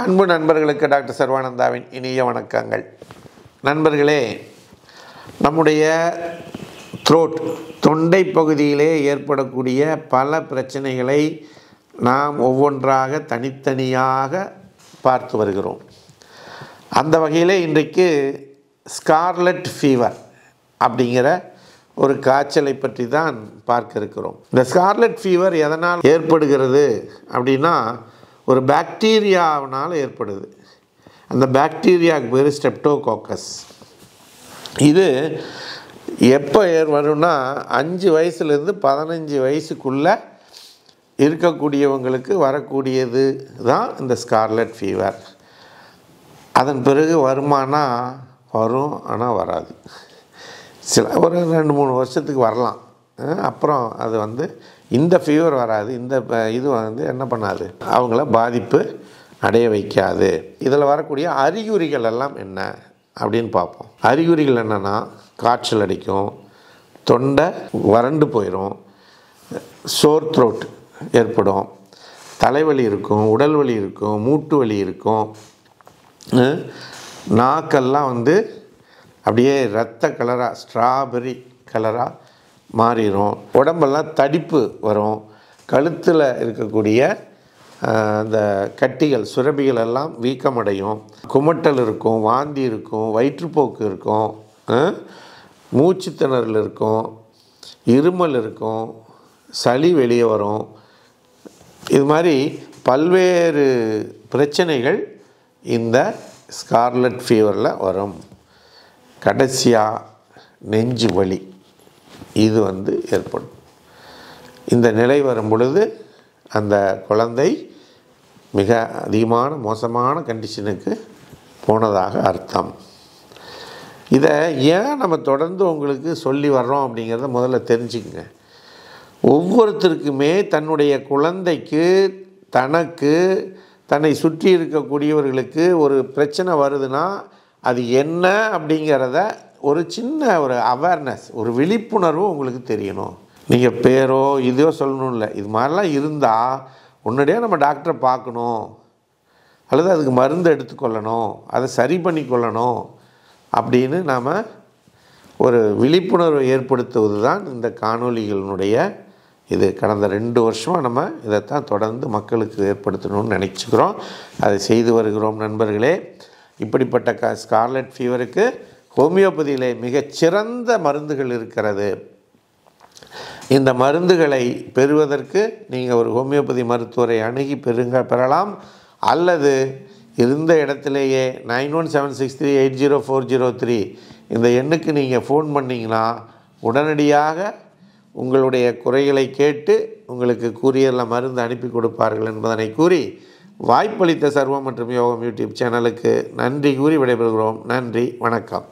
அன்பு நண்பர்களுக்கு டாக்டர் சர்வானந்தாவின் இனிய வணக்கங்கள். நண்பர்களே, நம்முடைய தொண்டை பகுதியிலே ஏற்படக்கூடிய பல பிரச்சனைகளை நாம் ஒவ்வொன்றாக தனித்தனியாக பார்த்து வருகிறோம். அந்த வகையில் இன்றைக்கு ஸ்கார்லட் ஃபீவர் அப்படிங்கிற ஒரு காய்ச்சலை பற்றி தான் பார்க்க இருக்கிறோம். இந்த ஸ்கார்லட் ஃபீவர் எதனால் ஏற்படுகிறது அப்படின்னா, ஒரு பாக்டீரியாவினால் ஏற்படுது. அந்த பாக்டீரியாவுக்கு பேர் ஸ்ட்ரெப்டோகாக்கஸ். இது எப்போ வரும்னா 5 வயசுலேருந்து 15 வயசுக்குள்ளே இருக்கக்கூடியவங்களுக்கு வரக்கூடியது தான் இந்த ஸ்கார்லட் ஃபீவர். அதன் பிறகு வருமானா வரும், ஆனால் வராது. ஒரு 2-3 வருஷத்துக்கு வரலாம். அப்புறம் அது இந்த ஃபீவர் வராது. இது என்ன பண்ணாது, அவங்கள பாதிப்பு அடைய வைக்காது. இதில் வரக்கூடிய அறிகுறிகள் எல்லாம் என்ன அப்படின்னு பார்ப்போம். அறிகுறிகள் என்னென்னா, காய்ச்சல் அடிக்கும், தொண்டை வறண்டு போயிடும், சோர் த்ரோட் ஏற்படும், தலைவலி இருக்கும், உடல் வலி இருக்கும், மூட்டு வலி இருக்கும், நாக்கெல்லாம் அப்படியே இரத்த கலராக ஸ்ட்ராபெரி கலராக மாறிடும், உடம்பெல்லாம் தடிப்பு வரும், கழுத்தில் இருக்கக்கூடிய அந்த கட்டிகள் சுரபிகள் எல்லாம் வீக்கமடையும், குமட்டல் இருக்கும், வாந்தி இருக்கும், வயிற்றுப்போக்கு இருக்கும், மூச்சு திணறல் இருக்கும், இருமல் இருக்கும், சளி வெளியே வரும். இது மாதிரி பல்வேறு பிரச்சனைகள் இந்த ஸ்கார்லட் ஃபீவரில் வரும். கடைசியாக நெஞ்சு வலி இது ஏற்படும். இந்த நிலை வரும் பொழுது அந்த குழந்தை மிக அதிகமான மோசமான கண்டிஷனுக்கு போனதாக அர்த்தம். இதை ஏன் நம்ம தொடர்ந்து உங்களுக்கு சொல்லி வர்றோம் அப்படிங்கிறத முதல்ல தெரிஞ்சுக்கங்க. ஒவ்வொருத்தருக்குமே தன்னுடைய குழந்தைக்கு, தனக்கு, தன்னை சுற்றி இருக்கக்கூடியவர்களுக்கு ஒரு பிரச்சனை வருதுன்னா அது என்ன அப்படிங்கிறத ஒரு சின்ன அவேர்னஸ், ஒரு விழிப்புணர்வு உங்களுக்கு தெரியணும். நீங்கள் பேரோ இதோ சொல்லணும் இல்லை. இது மாதிரிலாம் இருந்தால் உடனடியாக நம்ம டாக்டரை பார்க்கணும், அல்லது அதுக்கு மருந்து எடுத்துக்கொள்ளணும், அதை சரி பண்ணி கொள்ளணும் அப்படின்னு நாம் ஒரு விழிப்புணர்வை ஏற்படுத்துவது தான் இந்த காணொளிகளினுடைய இது. கடந்த 2 வருஷமாக நம்ம இதைத்தான் தொடர்ந்து மக்களுக்கு ஏற்படுத்தணும்னு நினச்சிக்கிறோம். அதை செய்து வருகிறோம். நண்பர்களே, இப்படிப்பட்ட ஸ்கார்லட் ஃபீவருக்கு ஹோமியோபதியிலே மிகச்சிறந்த மருந்துகள் இருக்கிறது. இந்த மருந்துகளை பெறுவதற்கு நீங்கள் ஒரு ஹோமியோபதி மருத்துவரை அணுகி பெறலாம். அல்லது இருந்த இடத்திலேயே 9176380403 இந்த எண்ணுக்கு நீங்கள் ஃபோன் பண்ணிங்கன்னா உடனடியாக உங்களுடைய குறைகளை கேட்டு உங்களுக்கு கூரியரில் மருந்து அனுப்பி கொடுப்பார்கள் என்பதனை கூறி, வாய்ப்பளித்த சர்வம் மற்றும் யோகம் யூடியூப் சேனலுக்கு நன்றி கூறி விடைபெறுகிறோம். நன்றி, வணக்கம்.